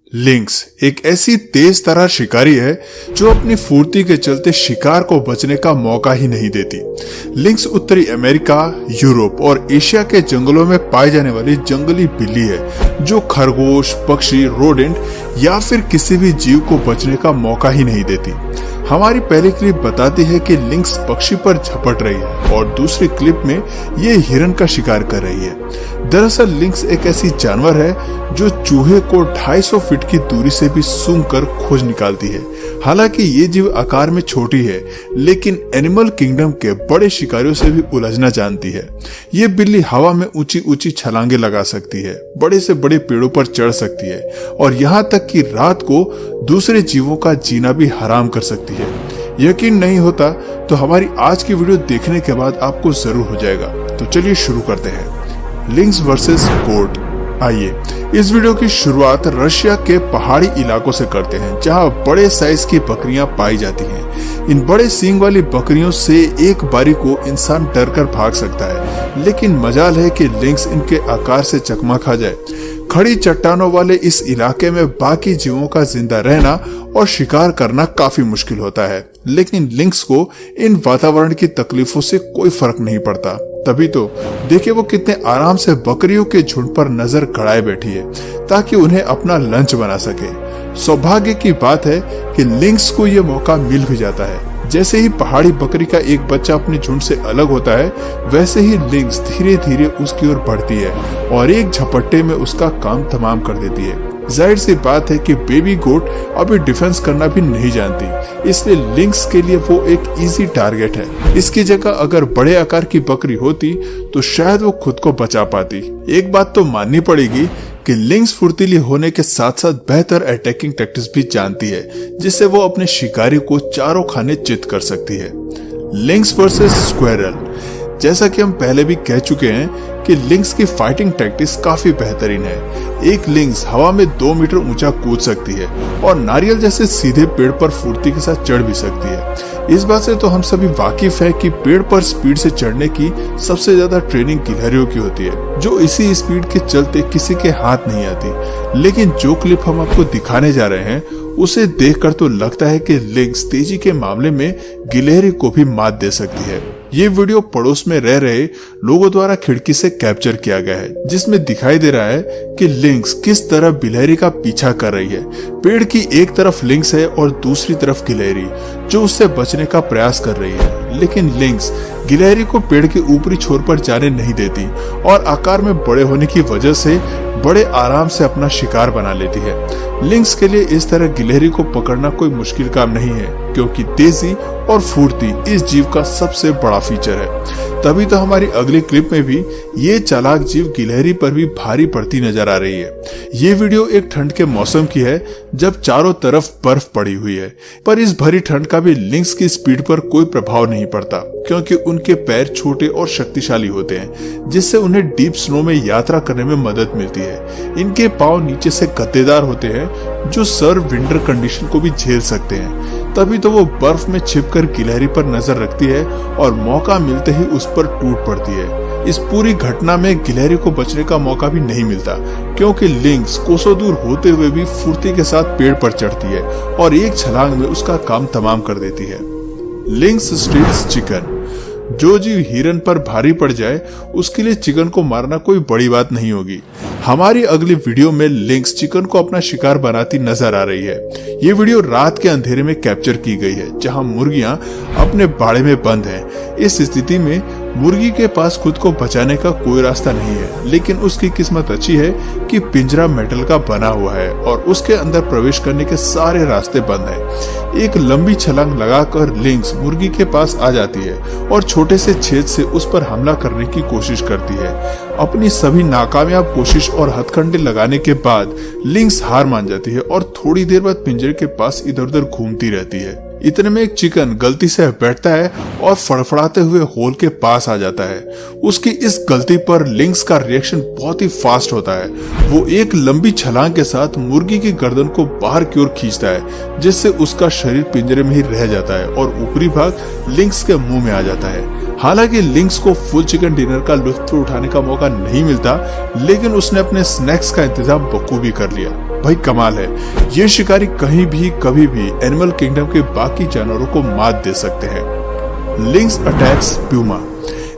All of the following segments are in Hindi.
लिंक्स एक ऐसी तेज तरार शिकारी है जो अपनी फुर्ती के चलते शिकार को बचने का मौका ही नहीं देती। लिंक्स उत्तरी अमेरिका, यूरोप और एशिया के जंगलों में पाई जाने वाली जंगली बिल्ली है जो खरगोश, पक्षी, रोडेंट या फिर किसी भी जीव को बचने का मौका ही नहीं देती। हमारी पहली क्लिप बताती है कि लिंक्स पक्षी पर झपट रही है और दूसरी क्लिप में ये हिरन का शिकार कर रही है। दरअसल लिंक्स एक ऐसी जानवर है जो चूहे को 250 फीट की दूरी से भी सूंघकर खोज निकालती है। हालांकि ये जीव आकार में छोटी है, लेकिन एनिमल किंगडम के बड़े शिकारियों से भी उलझना जानती है। ये बिल्ली हवा में ऊंची ऊंची छलांगे लगा सकती है, बड़े से बड़े पेड़ों पर चढ़ सकती है और यहाँ तक कि रात को दूसरे जीवों का जीना भी हराम कर सकती है। यकीन नहीं होता तो हमारी आज की वीडियो देखने के बाद आपको जरूर हो जाएगा। तो चलिए शुरू करते हैं। लिंक्स वर्सेस गोट। आइए इस वीडियो की शुरुआत रशिया के पहाड़ी इलाकों से करते हैं, जहां बड़े साइज की बकरियां पाई जाती हैं। इन बड़े सींग वाली बकरियों से एक बारी को इंसान डर कर भाग सकता है, लेकिन मजाल है कि लिंक्स इनके आकार से चकमा खा जाए। खड़ी चट्टानों वाले इस इलाके में बाकी जीवों का जिंदा रहना और शिकार करना काफी मुश्किल होता है, लेकिन लिंक्स को इन वातावरण की तकलीफों से कोई फर्क नहीं पड़ता। तभी तो देखिए वो कितने आराम से बकरियों के झुंड पर नजर गड़ाए बैठी है ताकि उन्हें अपना लंच बना सके। सौभाग्य की बात है कि लिंक्स को ये मौका मिल भी जाता है। जैसे ही पहाड़ी बकरी का एक बच्चा अपने झुंड से अलग होता है, वैसे ही लिंक्स धीरे धीरे उसकी ओर बढ़ती है और एक झपट्टे में उसका काम तमाम कर देती है। जाहिर सी बात है कि बेबी गोट अभी डिफेंस करना भी नहीं जानती, इसलिए लिंक्स के लिए वो एक इजी टारगेट है। इसकी जगह अगर बड़े आकार की बकरी होती तो शायद वो खुद को बचा पाती। एक बात तो माननी पड़ेगी कि लिंक्स फुर्तीली होने के साथ साथ बेहतर अटैकिंग टैक्टिक्स भी जानती है, जिससे वो अपने शिकारी को चारों खाने चित कर सकती है। Links versus squirrel. जैसा कि हम पहले भी कह चुके हैं कि लिंक्स की फाइटिंग टैक्टिक्स काफी बेहतरीन है। एक लिंक्स हवा में 2 मीटर ऊंचा कूद सकती है और नारियल जैसे सीधे पेड़ पर फुर्ती के साथ चढ़ भी सकती है। इस बात से तो हम सभी वाकिफ है कि पेड़ पर स्पीड से चढ़ने की सबसे ज्यादा ट्रेनिंग गिलहरियों की होती है, जो इसी स्पीड के चलते किसी के हाथ नहीं आती। लेकिन जो क्लिप हम आपको दिखाने जा रहे हैं उसे देखकर तो लगता है कि लिंक्स तेजी के मामले में गिलहरी को भी मात दे सकती है। ये वीडियो पड़ोस में रह रहे लोगों द्वारा खिड़की से कैप्चर किया गया है, जिसमें दिखाई दे रहा है कि लिंक्स किस तरह गिलहरी का पीछा कर रही है। पेड़ की एक तरफ लिंक्स है और दूसरी तरफ गिलहरी, जो उससे बचने का प्रयास कर रही है। लेकिन लिंक्स गिलहरी को पेड़ के ऊपरी छोर पर जाने नहीं देती और आकार में बड़े होने की वजह से बड़े आराम से अपना शिकार बना लेती है। लिंक्स के लिए इस तरह गिलहरी को पकड़ना कोई मुश्किल काम नहीं है, क्योंकि तेजी और फुर्ती इस जीव का सबसे बड़ा फीचर है। तभी तो हमारी अगली क्लिप में भी ये चालाक जीव गिलहरी पर भी भारी पड़ती नजर आ रही है। ये वीडियो एक ठंड के मौसम की है, जब चारों तरफ बर्फ पड़ी हुई है, पर इस भरी ठंड का भी लिंक्स की स्पीड पर कोई प्रभाव नहीं पड़ता, क्योंकि उनके पैर छोटे और शक्तिशाली होते हैं, जिससे उन्हें डीप स्नो में यात्रा करने में मदद मिलती है। इनके पांव नीचे से गद्देदार होते हैं, जो सर्व विंटर कंडीशन को भी झेल सकते हैं। तभी तो वो बर्फ में छिपकर गिलहरी पर नजर रखती है और मौका मिलते ही उस पर टूट पड़ती है। इस पूरी घटना में गिलहरी को बचने का मौका भी नहीं मिलता, क्योंकि लिंक्स कोसों दूर होते हुए भी फुर्ती के साथ पेड़ पर चढ़ती है और एक छलांग में उसका काम तमाम कर देती है। Lynx steals chicken. जो जीव हिरन पर भारी पड़ जाए उसके लिए चिकन को मारना कोई बड़ी बात नहीं होगी। हमारी अगली वीडियो में लिंक्स चिकन को अपना शिकार बनाती नजर आ रही है। ये वीडियो रात के अंधेरे में कैप्चर की गई है, जहां मुर्गियां अपने बाड़े में बंद हैं। इस स्थिति में मुर्गी के पास खुद को बचाने का कोई रास्ता नहीं है, लेकिन उसकी किस्मत अच्छी है कि पिंजरा मेटल का बना हुआ है और उसके अंदर प्रवेश करने के सारे रास्ते बंद हैं। एक लंबी छलांग लगाकर लिंक्स मुर्गी के पास आ जाती है और छोटे से छेद से उस पर हमला करने की कोशिश करती है। अपनी सभी नाकामयाब कोशिश और हथकंडे लगाने के बाद लिंक्स हार मान जाती है और थोड़ी देर बाद पिंजरे के पास इधर उधर घूमती रहती है। इतने में एक चिकन गलती से बैठता है और फड़फड़ाते हुए होल के पास आ जाता है। उसकी इस गलती पर लिंक्स का रिएक्शन बहुत ही फास्ट होता है। वो एक लंबी छलांग के साथ मुर्गी की गर्दन को बाहर की ओर खींचता है, जिससे उसका शरीर पिंजरे में ही रह जाता है और ऊपरी भाग लिंक्स के मुंह में आ जाता है। हालांकि लिंक्स को फुल चिकन डिनर का लुत्फ उठाने का मौका नहीं मिलता, लेकिन उसने अपने स्नैक्स का इंतजाम बखूबी कर लिया। भाई कमाल है। ये शिकारी कहीं भी कभी भी एनिमल किंगडम के बाकी जानवरों को मात दे सकते हैं। Lynx attacks Puma.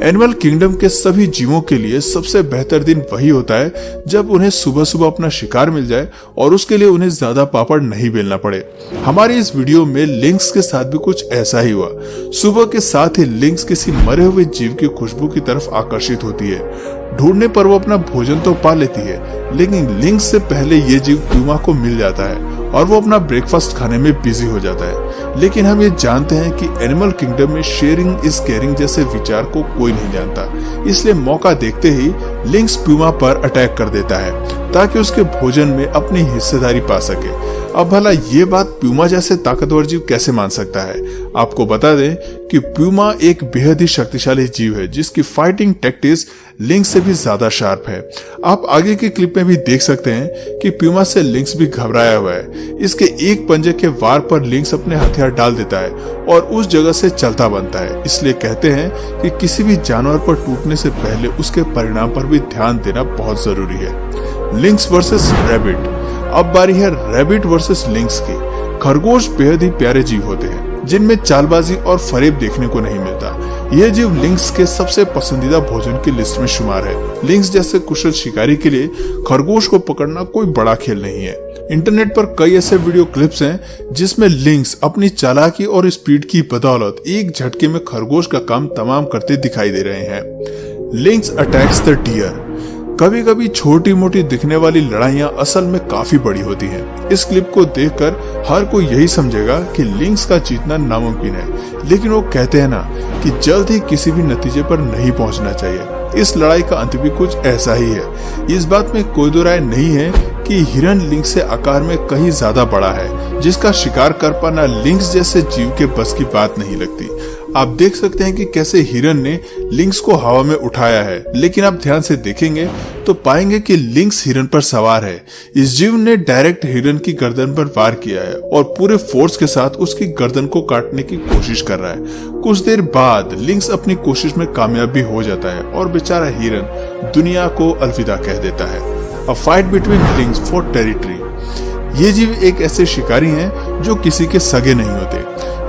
Animal kingdom के सभी जीवों के लिए सबसे बेहतर दिन वही होता है जब उन्हें सुबह सुबह अपना शिकार मिल जाए और उसके लिए उन्हें ज्यादा पापड़ नहीं बेलना पड़े। हमारी इस वीडियो में लिंक्स के साथ भी कुछ ऐसा ही हुआ। सुबह के साथ ही लिंक्स किसी मरे हुए जीव की खुशबू की तरफ आकर्षित होती है। ढूंढने पर वो अपना भोजन तो पा लेती है, लेकिन लिंक्स से पहले ये जीव प्यूमा को मिल जाता है और वो अपना ब्रेकफास्ट खाने में बिजी हो जाता है। लेकिन हम ये जानते हैं कि एनिमल किंगडम में शेयरिंग इज केयरिंग जैसे विचार को कोई नहीं जानता, इसलिए मौका देखते ही लिंक्स प्यूमा पर अटैक कर देता है ताकि उसके भोजन में अपनी हिस्सेदारी पा सके। अब भला ये बात प्यूमा जैसे ताकतवर जीव कैसे मान सकता है? आपको बता दें कि प्यूमा एक बेहद ही शक्तिशाली जीव है जिसकी फाइटिंग टैक्टिक्स लिंक्स से भी ज्यादा शार्प है। आप आगे की क्लिप में भी देख सकते हैं कि प्यूमा से लिंक्स भी घबराया हुआ है। इसके एक पंजे के वार पर लिंक्स अपने हथियार डाल देता है और उस जगह से चलता बनता है। इसलिए कहते हैं कि किसी भी जानवर पर टूटने से पहले उसके परिणाम पर भी ध्यान देना बहुत जरूरी है। Links versus rabbit. अब बारी है रैबिट वर्सेस लिंक्स की। खरगोश बेहद ही प्यारे जीव होते हैं जिनमें चालबाजी और फरेब देखने को नहीं मिलता। यह जीव लिंक्स के सबसे पसंदीदा भोजन की लिस्ट में शुमार है। लिंक्स जैसे कुशल शिकारी के लिए खरगोश को पकड़ना कोई बड़ा खेल नहीं है। इंटरनेट पर कई ऐसे वीडियो क्लिप्स हैं जिसमें लिंक्स अपनी चालाकी और स्पीड की बदौलत एक झटके में खरगोश का काम तमाम करते दिखाई दे रहे हैं। Lynx attacks the deer. कभी कभी छोटी मोटी दिखने वाली लड़ाइयां असल में काफी बड़ी होती हैं। इस क्लिप को देखकर हर कोई यही समझेगा कि लिंक्स का जीतना नामुमकिन है, लेकिन वो कहते हैं ना कि जल्द ही किसी भी नतीजे पर नहीं पहुंचना चाहिए। इस लड़ाई का अंत भी कुछ ऐसा ही है। इस बात में कोई दो राय नहीं है कि हिरन लिंक्स से आकार में कहीं ज्यादा बड़ा है, जिसका शिकार कर पाना लिंक्स जैसे जीव के बस की बात नहीं लगती। आप देख सकते हैं कि कैसे हिरन ने लिंक्स को हवा में उठाया है, लेकिन आप ध्यान से देखेंगे तो पाएंगे कि लिंक्स हिरन पर सवार है। इस जीव ने डायरेक्ट हिरन की गर्दन पर वार किया है और पूरे फोर्स के साथ उसकी गर्दन को काटने की कोशिश कर रहा है। कुछ देर बाद लिंक्स अपनी कोशिश में कामयाब भी हो जाता है और बेचारा हिरन दुनिया को अलविदा कह देता है। A fight between links for territory. ये जीव एक ऐसे शिकारी हैं जो किसी के सगे नहीं होते,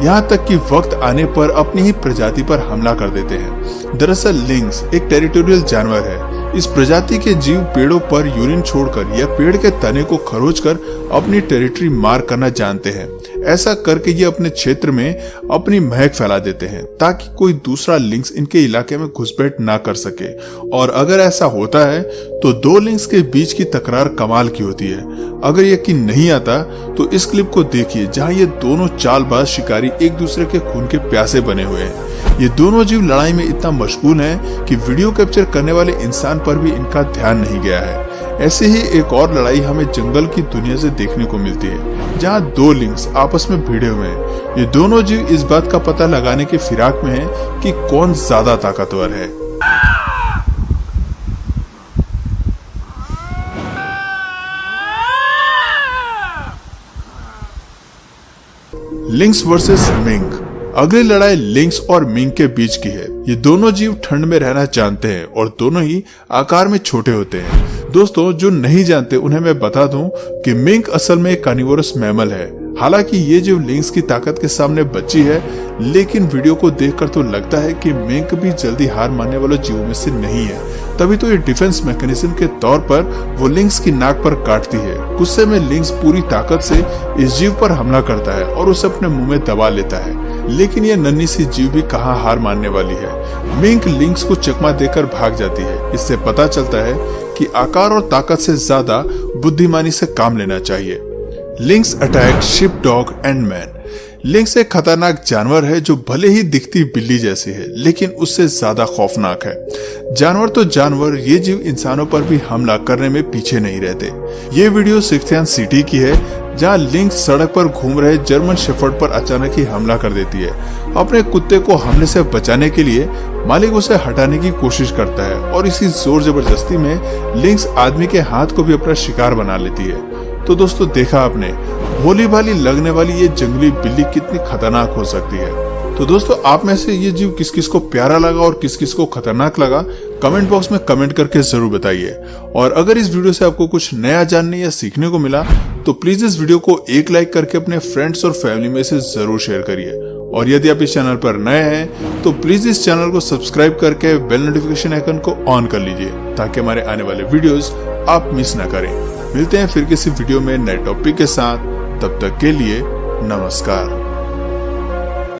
यहाँ तक कि वक्त आने पर अपनी ही प्रजाति पर हमला कर देते हैं। दरअसल लिंक्स एक टेरिटोरियल जानवर है। इस प्रजाति के जीव पेड़ों पर यूरिन छोड़कर या पेड़ के तने को खरोचकर अपनी टेरिटरी मार करना जानते हैं। ऐसा करके ये अपने क्षेत्र में अपनी महक फैला देते हैं ताकि कोई दूसरा लिंक्स इनके इलाके में घुसपैठ ना कर सके। और अगर ऐसा होता है तो दो लिंक्स के बीच की तकरार कमाल की होती है। अगर यकीन नहीं आता तो इस क्लिप को देखिए जहां ये दोनों चालबाज शिकारी एक दूसरे के खून के प्यासे बने हुए हैं। ये दोनों जीव लड़ाई में इतना मशगूल हैं कि वीडियो कैप्चर करने वाले इंसान पर भी इनका ध्यान नहीं गया है। ऐसे ही एक और लड़ाई हमें जंगल की दुनिया से देखने को मिलती है जहां दो लिंक्स आपस में भिड़े हुए हैं। ये दोनों जीव इस बात का पता लगाने की फिराक में हैं कि कौन ज्यादा ताकतवर है। Links versus mink. अगली लड़ाई लिंक्स और मिंक के बीच की है। ये दोनों जीव ठंड में रहना जानते हैं और दोनों ही आकार में छोटे होते हैं। दोस्तों जो नहीं जानते उन्हें मैं बता दूं कि मिंक असल में एक कार्निवोरस मैमल है। हालांकि ये जीव लिंक्स की ताकत के सामने बच्ची है, लेकिन वीडियो को देखकर तो लगता है कि मिंक भी जल्दी हार मानने वाले जीवों में से नहीं है। तभी तो ये डिफेंस मैकेनिज्म के तौर पर वो लिंक्स की नाक पर काटती है। गुस्से में लिंक्स पूरी ताकत से इस जीव पर हमला करता है और उसे अपने मुंह में दबा लेता है, लेकिन ये नन्ही सी जीव भी कहाँ हार मानने वाली है। मिंक लिंक्स को चकमा देकर भाग जाती है। इससे पता चलता है कि आकार और ताकत से ज्यादा बुद्धिमानी से काम लेना चाहिए। Links attack ship dog and man. Links एक खतरनाक जानवर है जो भले ही दिखती बिल्ली जैसी है, लेकिन उससे ज्यादा खौफनाक है। जानवर तो जानवर, ये जीव इंसानों पर भी हमला करने में पीछे नहीं रहते। ये वीडियो सिक्स्थियन सिटी की है जहां लिंक्स सड़क पर घूम रहे जर्मन शेफर्ड पर अचानक ही हमला कर देती है। अपने कुत्ते को हमले से बचाने के लिए मालिक उसे हटाने की कोशिश करता है और इसी जोर जबरदस्ती में लिंक्स आदमी के हाथ को भी अपना शिकार बना लेती है। तो दोस्तों देखा आपने, भोली भाली लगने वाली ये जंगली बिल्ली कितनी खतरनाक हो सकती है। तो दोस्तों आप में से ये जीव किस किस को प्यारा लगा और किस किस को खतरनाक लगा, कमेंट बॉक्स में कमेंट करके जरूर बताइए। और अगर इस वीडियो से आपको कुछ नया जानने या सीखने को मिला तो प्लीज इस वीडियो को एक लाइक करके अपने फ्रेंड्स और फैमिली में से जरूर शेयर करिए। और यदि आप इस चैनल पर नए हैं तो प्लीज इस चैनल को सब्सक्राइब करके बेल नोटिफिकेशन आइकन को ऑन कर लीजिए ताकि हमारे आने वाले वीडियोस आप मिस ना करें। मिलते हैं फिर किसी वीडियो में नए टॉपिक के साथ, तब तक के लिए नमस्कार।